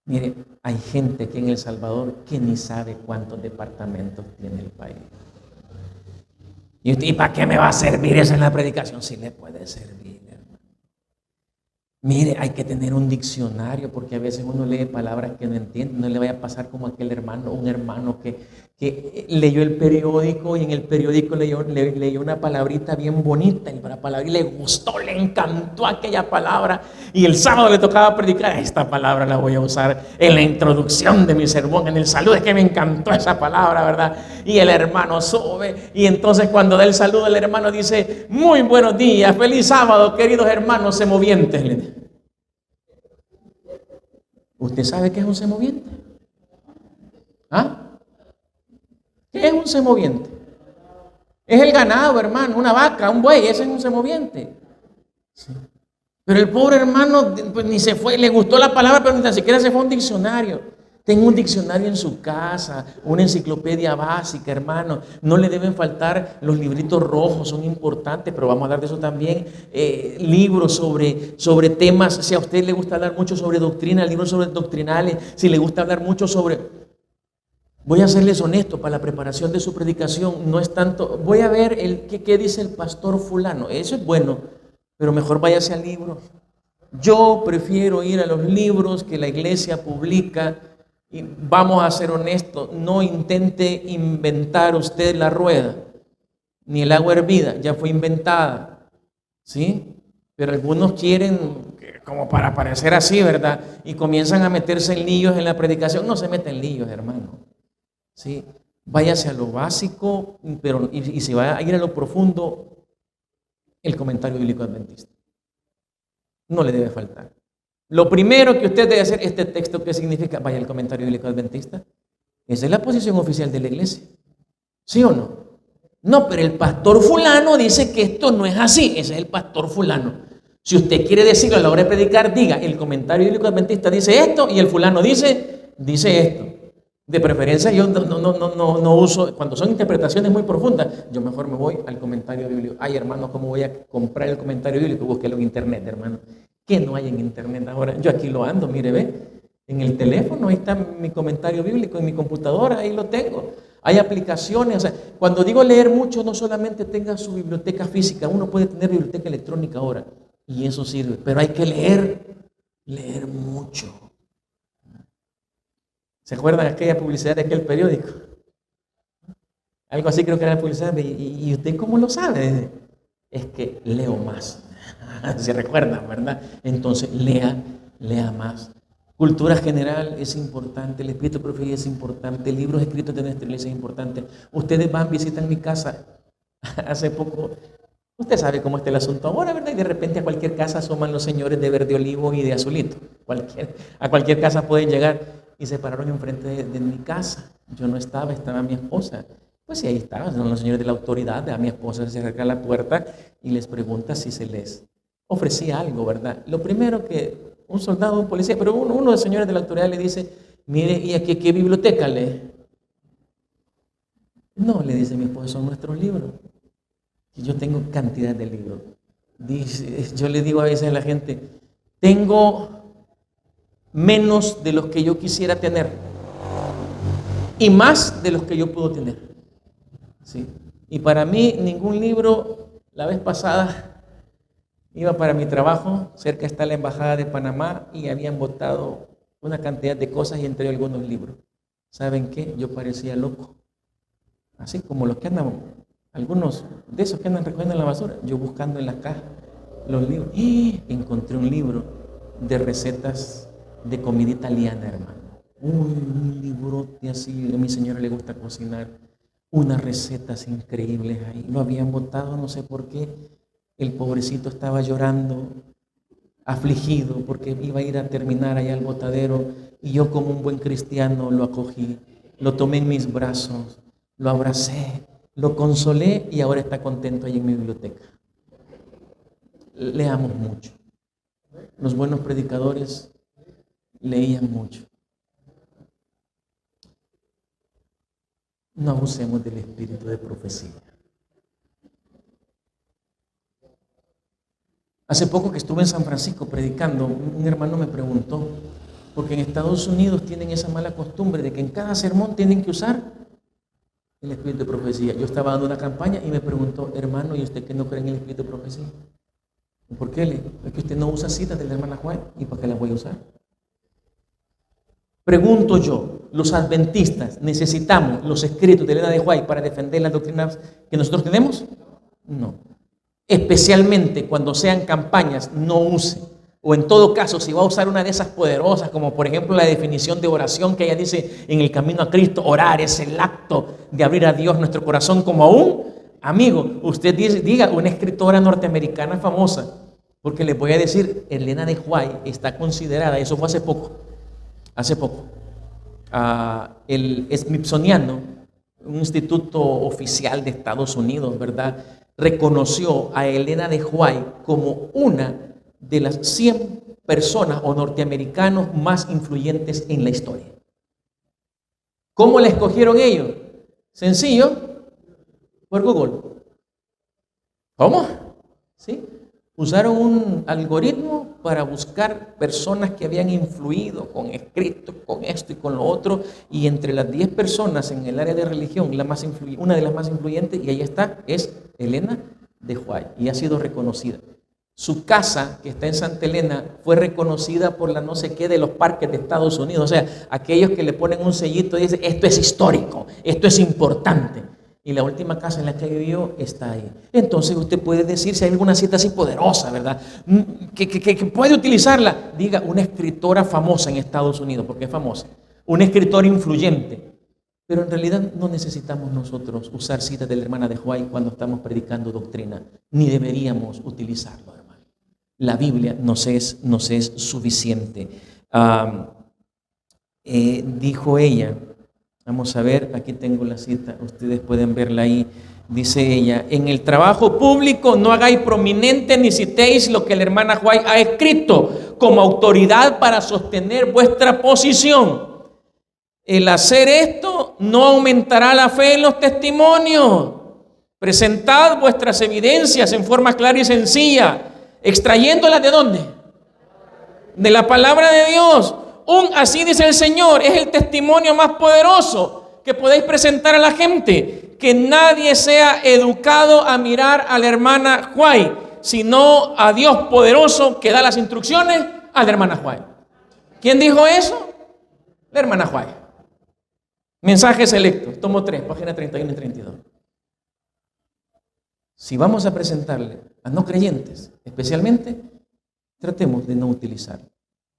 Mire, hay gente aquí en El Salvador que ni sabe cuántos departamentos tiene el país. ¿Y para qué me va a servir eso en la predicación? Sí le puede servir, hermano. Mire, hay que tener un diccionario porque a veces uno lee palabras que no entiende. No le vaya a pasar como un hermano que leyó el periódico y en el periódico leyó una palabrita bien bonita y la palabra y le gustó, le encantó aquella palabra y el sábado le tocaba predicar. Esta palabra la voy a usar en la introducción de mi sermón, en el saludo. Es que me encantó esa palabra, ¿verdad? Y el hermano sube y entonces cuando da el saludo el hermano dice: muy buenos días, feliz sábado, queridos hermanos semovientes. ¿Usted sabe qué es un semoviente? ¿Ah? ¿Qué es un semoviente? Es el ganado, hermano, una vaca, un buey, ese es un semoviente. Sí. Pero el pobre hermano pues, ni se fue, le gustó la palabra, pero ni tan siquiera se fue a un diccionario. Tenga un diccionario en su casa, una enciclopedia básica, hermano. No le deben faltar los libritos rojos, son importantes, pero vamos a hablar de eso también. Libros sobre temas, si a usted le gusta hablar mucho sobre doctrina, libros sobre doctrinales, si le gusta hablar mucho sobre... Voy a serles honesto, para la preparación de su predicación no es tanto, voy a ver qué dice el pastor fulano, eso es bueno, pero mejor váyase al libro. Yo prefiero ir a los libros que la iglesia publica y vamos a ser honestos, no intente inventar usted la rueda, ni el agua hervida, ya fue inventada, ¿sí? Pero algunos quieren, como para parecer así, ¿verdad? Y comienzan a meterse en líos en la predicación. No se meten en líos, hermano. ¿Sí? Váyase a lo básico, pero y se va a ir a lo profundo, el comentario bíblico adventista. No le debe faltar. Lo primero que usted debe hacer, este texto, ¿qué significa? Vaya al comentario bíblico adventista. Esa es la posición oficial de la iglesia. ¿Sí o no? No, pero el pastor fulano dice que esto no es así. Ese es el pastor fulano. Si usted quiere decirlo a la hora de predicar, diga, el comentario bíblico adventista dice esto y el fulano dice esto. De preferencia yo no uso, cuando son interpretaciones muy profundas, yo mejor me voy al comentario bíblico. Ay, hermano, ¿cómo voy a comprar el comentario bíblico? Búsquelo en internet, hermano. ¿Qué no hay en internet ahora? Yo aquí lo ando, mire, ve. En el teléfono, ahí está mi comentario bíblico, en mi computadora, ahí lo tengo. Hay aplicaciones, o sea, cuando digo leer mucho, no solamente tenga su biblioteca física, uno puede tener biblioteca electrónica ahora, y eso sirve, pero hay que leer mucho. ¿Se acuerdan de aquella publicidad de aquel periódico? Algo así creo que era la publicidad. ¿Y usted cómo lo sabe? Es que leo más. ¿Se recuerdan, verdad? Entonces, lea más. Cultura general es importante, el espíritu de profecía es importante, libros escritos de nuestra iglesia es importante. Ustedes van, visitan mi casa. Hace poco, usted sabe cómo está el asunto ahora, ¿verdad? Y de repente a cualquier casa asoman los señores de verde olivo y de azulito. A cualquier casa pueden llegar. Y se pararon enfrente de mi casa. Yo no estaba mi esposa. Pues sí, ahí estaban, son los señores de la autoridad. A mi esposa se acerca a la puerta y les pregunta si se les ofrecía algo, ¿verdad? Lo primero que un soldado, un policía, pero uno de los señores de la autoridad le dice, mire, ¿y aquí qué biblioteca lee? No, le dice mi esposa, son nuestros libros. Y yo tengo cantidad de libros. Yo le digo a veces a la gente, tengo menos de los que yo quisiera tener y más de los que yo puedo tener. ¿Sí? Y para mí ningún libro, la vez pasada iba para mi trabajo, cerca está la embajada de Panamá y habían botado una cantidad de cosas y entre algunos libros. ¿Saben qué? Yo parecía loco. Así como los que andan, algunos de esos que andan recogiendo en la basura, yo buscando en las cajas los libros. Y encontré un libro de recetas de comida italiana, hermano. Un librote así, a mi señora le gusta cocinar, unas recetas increíbles ahí. Lo habían botado, no sé por qué. El pobrecito estaba llorando, afligido, porque iba a ir a terminar allá al botadero. Y yo, como un buen cristiano, lo acogí, lo tomé en mis brazos, lo abracé, lo consolé y ahora está contento ahí en mi biblioteca. Leamos mucho. Los buenos predicadores leían mucho. No abusemos del espíritu de profecía. Hace poco que estuve en San Francisco predicando, un hermano me preguntó, porque en Estados Unidos tienen esa mala costumbre de que en cada sermón tienen que usar el espíritu de profecía. Yo estaba dando una campaña y me preguntó, hermano, ¿y usted que no cree en el espíritu de profecía? ¿Por qué? Es que usted no usa citas de la hermana Juan, ¿y para qué las voy a usar? Pregunto yo, ¿los adventistas necesitamos los escritos de Elena de White para defender las doctrinas que nosotros tenemos? No. Especialmente cuando sean campañas, no use. O en todo caso, si va a usar una de esas poderosas, como por ejemplo la definición de oración que ella dice en el camino a Cristo, orar es el acto de abrir a Dios nuestro corazón como a un amigo. Usted diga una escritora norteamericana famosa, porque les voy a decir, Elena de White está considerada, eso fue hace poco, el Smithsoniano, un instituto oficial de Estados Unidos, ¿verdad?, reconoció a Elena de White como una de las 100 personas o norteamericanos más influyentes en la historia. ¿Cómo la escogieron ellos? Sencillo, por Google. ¿Cómo? ¿Sí? Usaron un algoritmo para buscar personas que habían influido con escritos, con esto y con lo otro, y entre las 10 personas en el área de religión, una de las más influyentes, y ahí está, es Elena de White, y ha sido reconocida. Su casa, que está en Santa Elena, fue reconocida por la no sé qué de los parques de Estados Unidos. O sea, aquellos que le ponen un sellito y dicen, esto es histórico, esto es importante. Y la última casa en la que vivió está ahí. Entonces usted puede decir, si hay alguna cita así poderosa, ¿verdad?, que puede utilizarla. Diga, una escritora famosa en Estados Unidos, porque es famosa. Un escritor influyente. Pero en realidad no necesitamos nosotros usar citas de la hermana de White cuando estamos predicando doctrina. Ni deberíamos utilizarlo, hermano. La Biblia nos es suficiente. Dijo ella, vamos a ver, aquí tengo la cita, ustedes pueden verla ahí. Dice ella, en el trabajo público no hagáis prominente ni citéis lo que la hermana White ha escrito como autoridad para sostener vuestra posición. El hacer esto no aumentará la fe en los testimonios. Presentad vuestras evidencias en forma clara y sencilla, extrayéndolas ¿de dónde? De la palabra de Dios. Así dice el Señor, es el testimonio más poderoso que podéis presentar a la gente. Que nadie sea educado a mirar a la hermana White, sino a Dios poderoso que da las instrucciones a la hermana White. ¿Quién dijo eso? La hermana White. Mensajes selectos, tomo 3, página 31 y 32. Si vamos a presentarle a no creyentes, especialmente, tratemos de no utilizarlo.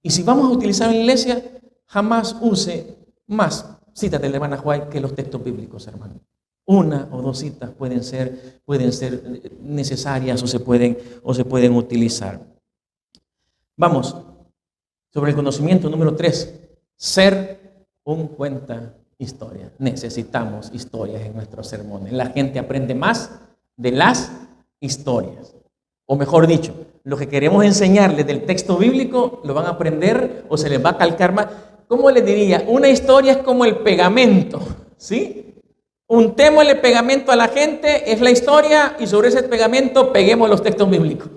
Y si vamos a utilizar en la iglesia, jamás use más citas de la hermana White que los textos bíblicos, hermano. Una o dos citas pueden ser necesarias o se pueden utilizar. Vamos, sobre el conocimiento número 3, ser un cuenta historia. Necesitamos historias en nuestros sermones. La gente aprende más de las historias. O mejor dicho, lo que queremos enseñarles del texto bíblico lo van a aprender o se les va a calcar más. ¿Cómo les diría? Una historia es como el pegamento, ¿sí? Untémosle pegamento a la gente, es la historia, y sobre ese pegamento peguemos los textos bíblicos.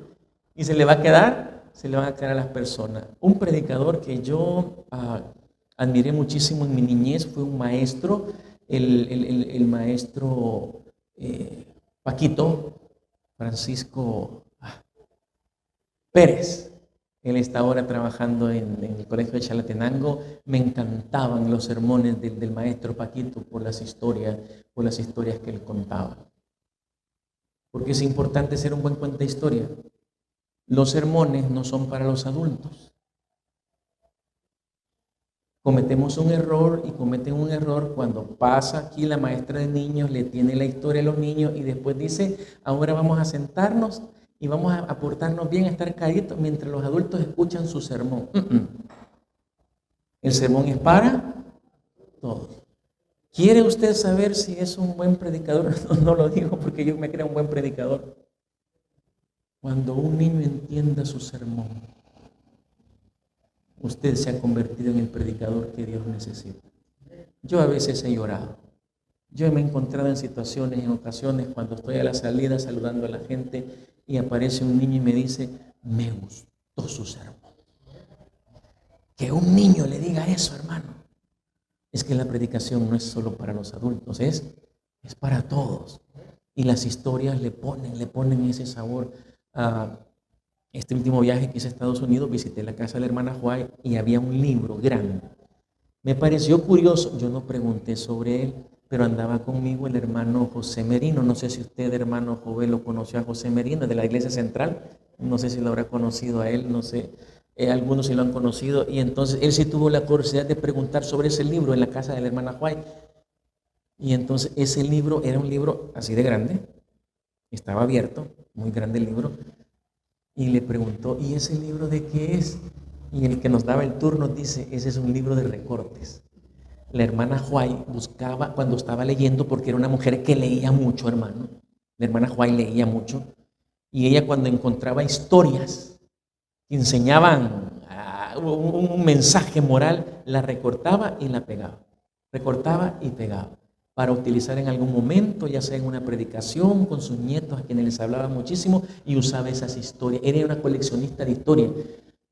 Y se le van a quedar a las personas. Un predicador que yo admiré muchísimo en mi niñez fue un maestro, el maestro Paquito Francisco Pérez. Él está ahora trabajando en el colegio de Chalatenango. Me encantaban los sermones del maestro Paquito por las historias que él contaba. Porque es importante ser un buen cuenta historia. Los sermones no son para los adultos. Cometemos un error y cometen un error cuando pasa aquí la maestra de niños, le tiene la historia a los niños y después dice, ahora vamos a sentarnos y vamos a portarnos bien, a estar calladitos mientras los adultos escuchan su sermón. El sermón es para todos. ¿Quiere usted saber si es un buen predicador? No lo digo porque yo me creo un buen predicador. Cuando un niño entienda su sermón, usted se ha convertido en el predicador que Dios necesita. Yo a veces he llorado. Yo me he encontrado en situaciones, en ocasiones, cuando estoy a la salida saludando a la gente y aparece un niño y me dice, me gustó su sermón. Que un niño le diga eso, hermano. Es que la predicación no es solo para los adultos, es para todos. Y las historias le ponen ese sabor. Este último viaje que hice a Estados Unidos, visité la casa de la hermana White y había un libro grande. Me pareció curioso, yo no pregunté sobre él, pero andaba conmigo el hermano José Merino. No sé si usted, hermano Jovel, lo conoció a José Merino de la Iglesia Central. No sé si lo habrá conocido a él, no sé. Algunos sí lo han conocido. Y entonces él sí tuvo la curiosidad de preguntar sobre ese libro en la casa de la hermana White. Y entonces ese libro era un libro así de grande. Estaba abierto, muy grande el libro. Y le preguntó, ¿y ese libro de qué es? Y el que nos daba el tour nos dice, ese es un libro de recortes. La hermana White buscaba cuando estaba leyendo, porque era una mujer que leía mucho, hermano. La hermana White leía mucho. Y ella cuando encontraba historias que enseñaban un mensaje moral, la recortaba y la pegaba. Recortaba y pegaba. Para utilizar en algún momento, ya sea en una predicación con sus nietos, a quienes les hablaba muchísimo, y usaba esas historias. Era una coleccionista de historias.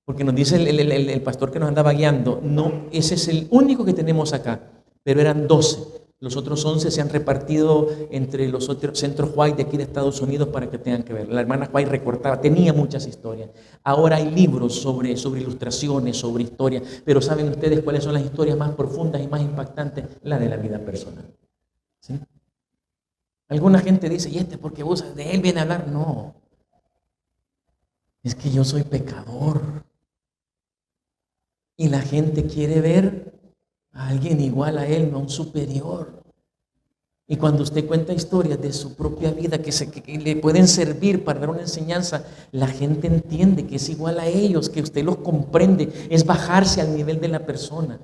Porque nos dice el pastor que nos andaba guiando, no, ese es el único que tenemos acá, pero eran 12. Los otros 11 se han repartido entre los otros centros White de aquí de Estados Unidos para que tengan que ver. La hermana White recortaba, tenía muchas historias. Ahora hay libros sobre ilustraciones, sobre historias, pero ¿saben ustedes cuáles son las historias más profundas y más impactantes? La de la vida personal. ¿Sí? Alguna gente dice, ¿y porque vos de él viene a hablar? No, es que yo soy pecador. Y la gente quiere ver a alguien igual a él, no a un superior. Y cuando usted cuenta historias de su propia vida que le pueden servir para dar una enseñanza, la gente entiende que es igual a ellos, que usted los comprende. Es bajarse al nivel de la persona.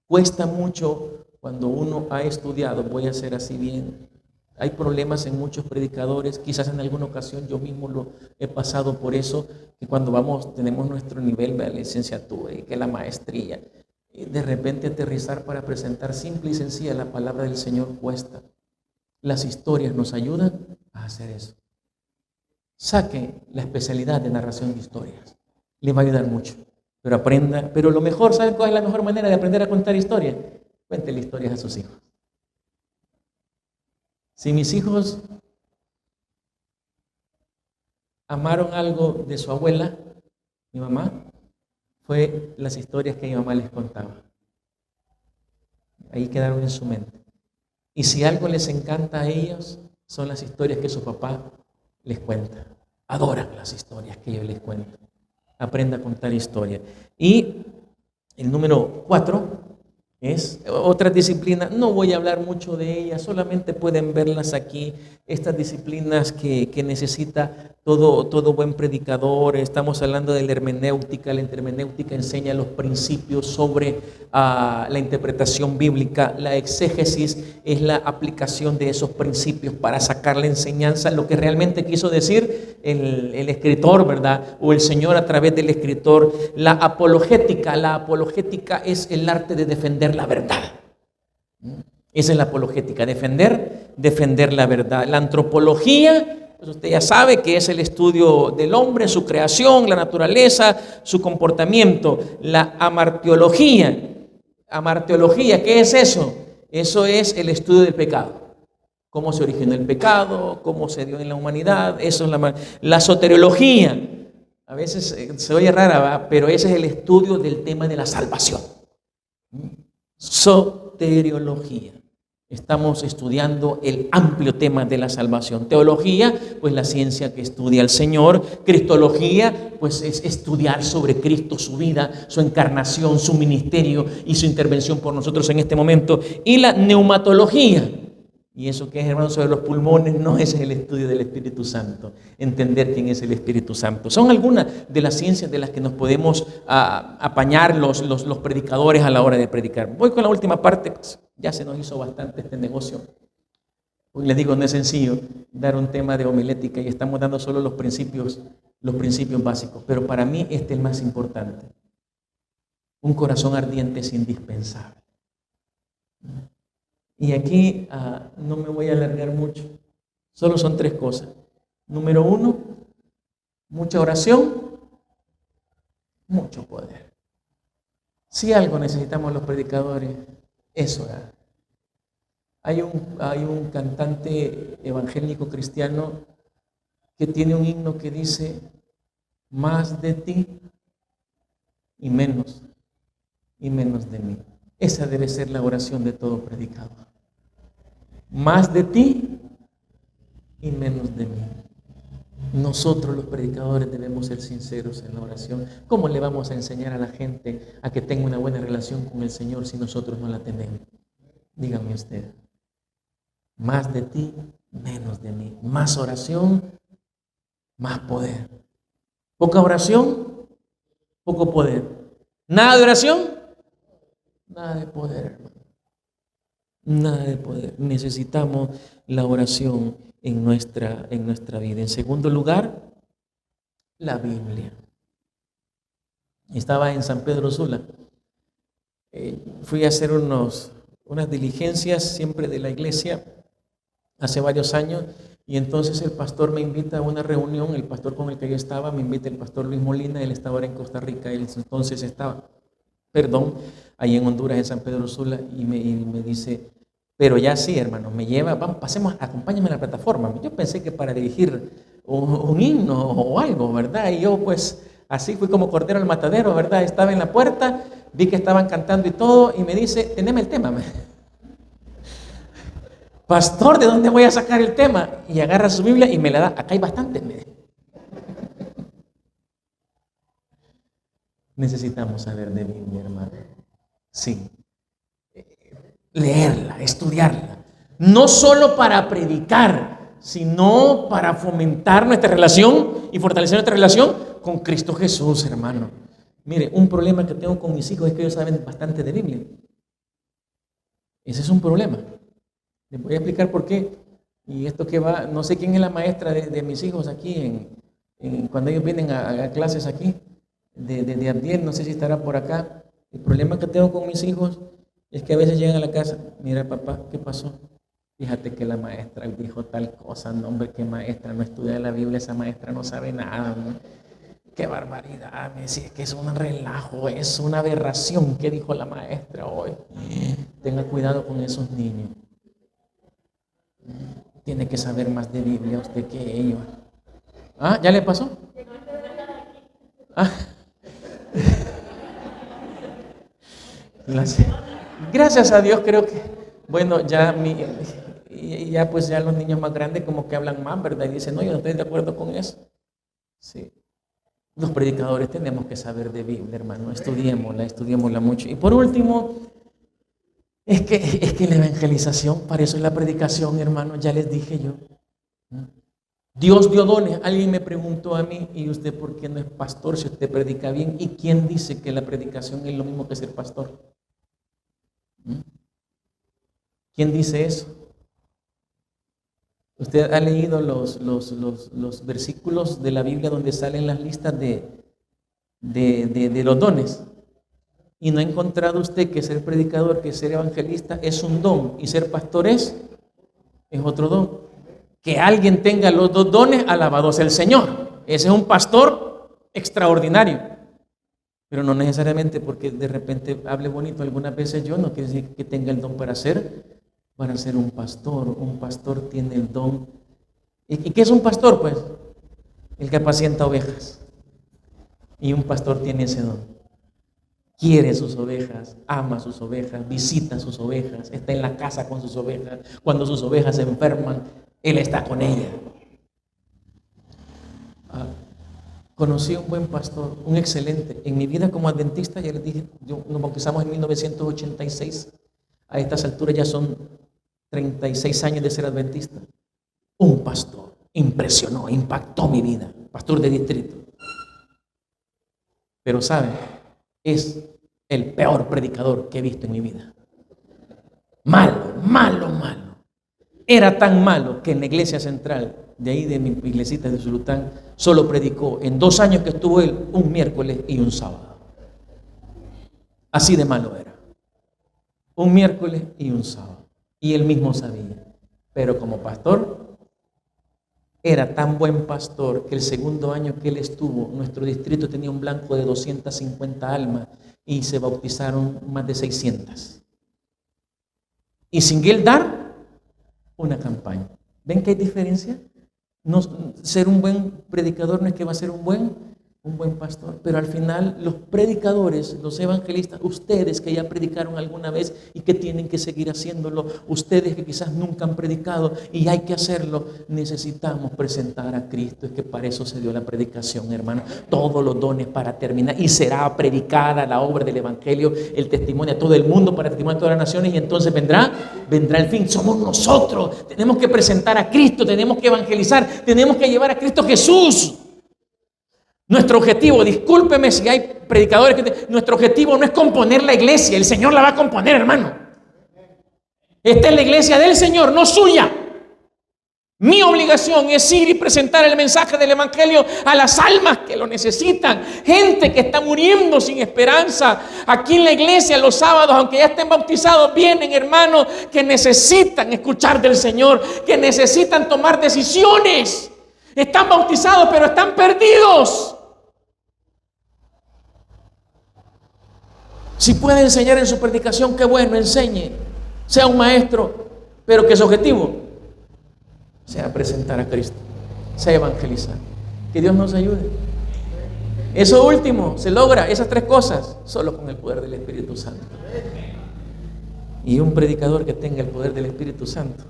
Cuesta mucho cuando uno ha estudiado, voy a ser así bien. Hay problemas en muchos predicadores, quizás en alguna ocasión yo mismo lo he pasado por eso, que cuando tenemos nuestro nivel de licenciatura y que la maestría, Y de repente aterrizar para presentar simple y sencilla la palabra del Señor cuesta. Las historias nos ayudan a hacer eso. Saque la especialidad de narración de historias. Le va a ayudar mucho. Pero aprenda, pero lo mejor, ¿saben cuál es la mejor manera de aprender a contar historias? Cuéntele historias a sus hijos. Si mis hijos amaron algo de su abuela, mi mamá, fue las historias que mi mamá les contaba. Ahí quedaron en su mente. Y si algo les encanta a ellos, son las historias que su papá les cuenta. Adoran las historias que ellos les cuentan. Aprenda a contar historias. Y el número 4 es otra disciplina. No voy a hablar mucho de ellas, solamente pueden verlas aquí. Estas disciplinas que necesita todo buen predicador. Estamos hablando de la hermenéutica. La hermenéutica enseña los principios sobre la interpretación bíblica. La exégesis es la aplicación de esos principios para sacar la enseñanza, lo que realmente quiso decir el escritor, ¿verdad? O el Señor a través del escritor. La apologética es el arte de defender la verdad. Esa es la apologética, defender la verdad. La antropología, pues usted ya sabe que es el estudio del hombre, su creación, la naturaleza, su comportamiento. La amarteología, ¿qué es eso? Eso es el estudio del pecado. Cómo se originó el pecado, cómo se dio en la humanidad. Eso es la soteriología. A veces se oye rara, ¿verdad? Pero ese es el estudio del tema de la salvación. Soteriología. Estamos estudiando el amplio tema de la salvación. Teología, pues la ciencia que estudia al Señor. Cristología, pues es estudiar sobre Cristo, su vida, su encarnación, su ministerio y su intervención por nosotros en este momento. Y la neumatología. Y eso que es, hermano, sobre los pulmones, no es el estudio del Espíritu Santo. Entender quién es el Espíritu Santo. Son algunas de las ciencias de las que nos podemos apañar los predicadores a la hora de predicar. Voy con la última parte, pues ya se nos hizo bastante este negocio. Hoy les digo, no es sencillo dar un tema de homilética y estamos dando solo los principios básicos. Pero para mí este es el más importante. Un corazón ardiente es indispensable. Y aquí no me voy a alargar mucho. Solo son 3 cosas. Número 1, mucha oración, mucho poder. Si algo necesitamos los predicadores, es orar. Hay un cantante evangélico cristiano que tiene un himno que dice: más de ti y menos de mí. Esa debe ser la oración de todo predicador. Más de ti y menos de mí. Nosotros los predicadores debemos ser sinceros en la oración. ¿Cómo le vamos a enseñar a la gente a que tenga una buena relación con el Señor si nosotros no la tenemos? Dígame usted. Más de ti, menos de mí. Más oración, más poder. Poca oración, poco poder. Nada de oración, nada de poder, hermano. Nada de poder. Necesitamos la oración en nuestra vida. En segundo lugar, la Biblia. Estaba en San Pedro Sula. Fui a hacer unas diligencias siempre de la iglesia hace varios años, y entonces el pastor me invita a una reunión. El pastor con el que yo estaba me invita, el pastor Luis Molina. Él estaba ahora en Costa Rica, él entonces estaba, ahí en Honduras, en San Pedro Sula, y me dice: pero ya sí, hermano, me lleva, vamos, pasemos, acompáñame a la plataforma. Yo pensé que para dirigir un himno o algo, ¿verdad? Y yo pues así fui como cordero al matadero, ¿verdad? Estaba en la puerta, vi que estaban cantando y todo, y me dice: teneme el tema. Pastor, ¿de dónde voy a sacar el tema? Y agarra su Biblia y me la da. Acá hay bastante. Necesitamos saber de Biblia, hermano. Sí. Leerla, estudiarla. No solo para predicar, sino para fomentar nuestra relación y fortalecer nuestra relación con Cristo Jesús, hermano. Mire, un problema que tengo con mis hijos es que ellos saben bastante de Biblia. Ese es un problema. Les voy a explicar por qué. Y esto que va, no sé quién es la maestra de mis hijos aquí, cuando ellos vienen a clases aquí, de Abdiel, no sé si estará por acá. El problema que tengo con mis hijos es que a veces llegan a la casa, mira papá, ¿qué pasó? Fíjate que la maestra dijo tal cosa, no hombre, qué maestra, no estudia la Biblia, esa maestra no sabe nada, ¿no? Qué barbaridad, me decía, es que es un relajo, es una aberración que dijo la maestra hoy. Tenga cuidado con esos niños. Tiene que saber más de Biblia usted que ellos. ¿Ah? ¿Ya le pasó? Ah. Gracias a Dios creo que, bueno, ya pues ya los niños más grandes como que hablan más, ¿verdad? Y dicen, no, yo no estoy de acuerdo con eso. Sí. Los predicadores tenemos que saber de Biblia, hermano. Estudiémosla mucho. Y por último, es que la evangelización, para eso es la predicación, hermano, ya les dije yo. Dios dio dones. Alguien me preguntó a mí, ¿y usted por qué no es pastor si usted predica bien? ¿Y quién dice que la predicación es lo mismo que ser pastor? ¿Quién dice eso? ¿Usted ha leído los versículos de la Biblia donde salen las listas de los dones? ¿Y no ha encontrado usted que ser predicador, que ser evangelista es un don y ser pastor es otro don? Que alguien tenga los dos dones, alabado sea el Señor. Ese es un pastor extraordinario. Pero no necesariamente porque de repente hable bonito algunas veces yo, no quiere decir que tenga el don para ser un pastor. Un pastor tiene el don. ¿Y qué es un pastor? Pues el que apacienta ovejas. Y un pastor tiene ese don. Quiere sus ovejas, ama sus ovejas, visita sus ovejas, está en la casa con sus ovejas. Cuando sus ovejas se enferman, Él está con ellas. Conocí un buen pastor, un excelente. En mi vida como adventista, ya les dije, nos bautizamos en 1986. A estas alturas ya son 36 años de ser adventista. Un pastor impresionó, impactó mi vida. Pastor de distrito. Pero ¿saben? Es el peor predicador que he visto en mi vida. Malo, malo, malo. Era tan malo que en la iglesia central, de ahí de mi iglesita de Zulután, solo predicó en 2 años que estuvo él, un miércoles y un sábado. Así de malo era. Un miércoles y un sábado. Y él mismo sabía. Pero como pastor, era tan buen pastor que el segundo año que él estuvo, nuestro distrito tenía un blanco de 250 almas y se bautizaron más de 600. Y sin él dar una campaña. ¿Ven que hay diferencia? No, ser un buen predicador no es que va a ser un buen pastor, pero al final los predicadores, los evangelistas, ustedes que ya predicaron alguna vez y que tienen que seguir haciéndolo, ustedes que quizás nunca han predicado y hay que hacerlo, necesitamos presentar a Cristo. Es que para eso se dio la predicación, hermano. Todos los dones para terminar, y será predicada la obra del evangelio, el testimonio a todo el mundo, para testimonio a todas las naciones, y entonces vendrá el fin. Somos nosotros, tenemos que presentar a Cristo, tenemos que evangelizar, tenemos que llevar a Cristo Jesús. Nuestro objetivo, discúlpeme si hay predicadores nuestro objetivo no es componer la iglesia, el Señor la va a componer, hermano. Esta es la iglesia del Señor, no suya. Mi obligación es ir y presentar el mensaje del evangelio a las almas que lo necesitan, gente que está muriendo sin esperanza. Aquí en la iglesia los sábados, aunque ya estén bautizados, vienen hermanos que necesitan escuchar del Señor, que necesitan tomar decisiones. Están bautizados, pero están perdidos. Si puede enseñar en su predicación, qué bueno, enseñe. Sea un maestro, pero que su objetivo sea presentar a Cristo, sea evangelizar. Que Dios nos ayude. Eso último se logra, esas 3 cosas, solo con el poder del Espíritu Santo. Y un predicador que tenga el poder del Espíritu Santo,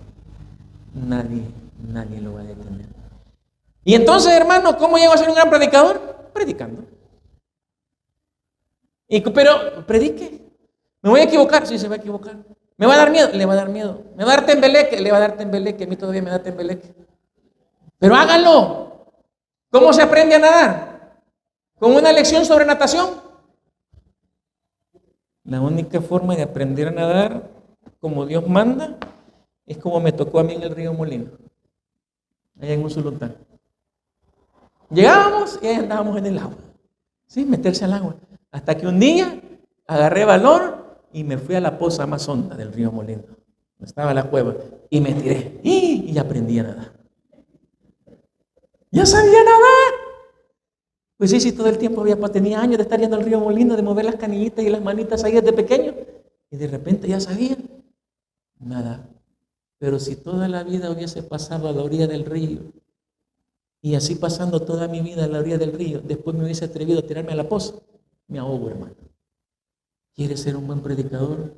nadie lo va a detener. Y entonces, hermano, ¿cómo llego a ser un gran predicador? Predicando. Pero predique. ¿Me voy a equivocar? Sí, se va a equivocar. ¿Me va a dar miedo? Le va a dar miedo. ¿Me va a dar tembeleque? Le va a dar tembeleque. A mí todavía me da tembeleque. Pero hágalo. ¿Cómo se aprende a nadar? ¿Con una lección sobre natación? La única forma de aprender a nadar como Dios manda es como me tocó a mí en el río Molino, allá en Usulután. Llegábamos y ahí andábamos en el agua, ¿sí? Meterse al agua. Hasta que un día agarré valor y me fui a la poza más honda del río Molindo. Estaba la cueva y me tiré y aprendí a nadar. Ya sabía nadar. Pues sí, todo el tiempo tenía años de estar yendo al río Molindo, de mover las canillitas y las manitas ahí desde pequeño. Y de repente ya sabía nadar. Pero si toda la vida hubiese pasado a la orilla del río, y así pasando toda mi vida a la orilla del río, después me hubiese atrevido a tirarme a la poza, me ahogo, hermano. ¿Quieres ser un buen predicador?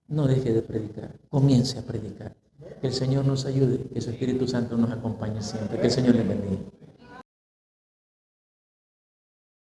No deje de predicar, comience a predicar. Que el Señor nos ayude, que su Espíritu Santo nos acompañe siempre. Que el Señor les bendiga.